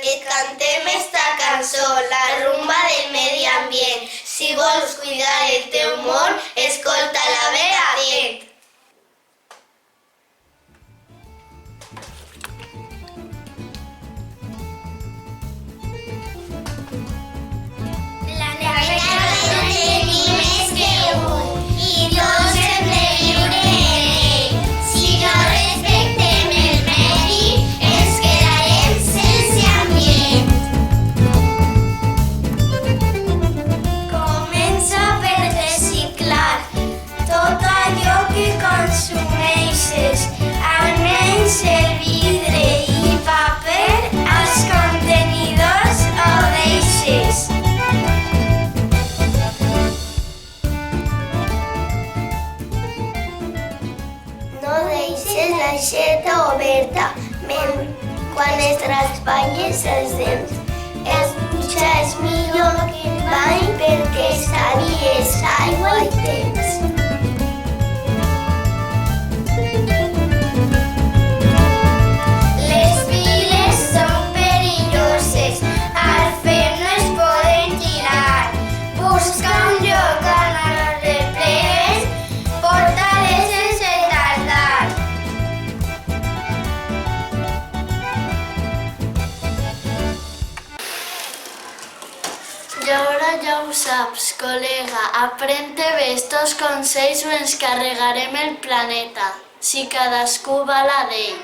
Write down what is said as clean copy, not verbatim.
Et cantem esta cançó, la rumba del medi ambient. Si vols cuidar el teu món, escolta-la bé atent. Consumeixes almenys el vidre i paper als contenidors o deixes. No deixes l'aixeta oberta quan es raspalles els dents. Els dutxar és millor que el bany perquè estalvies aigua i temps. I ara ja ho saps, col·lega, aprèn-te bé estos consells o ens carregarem el planeta, si cadascú va la d'ell.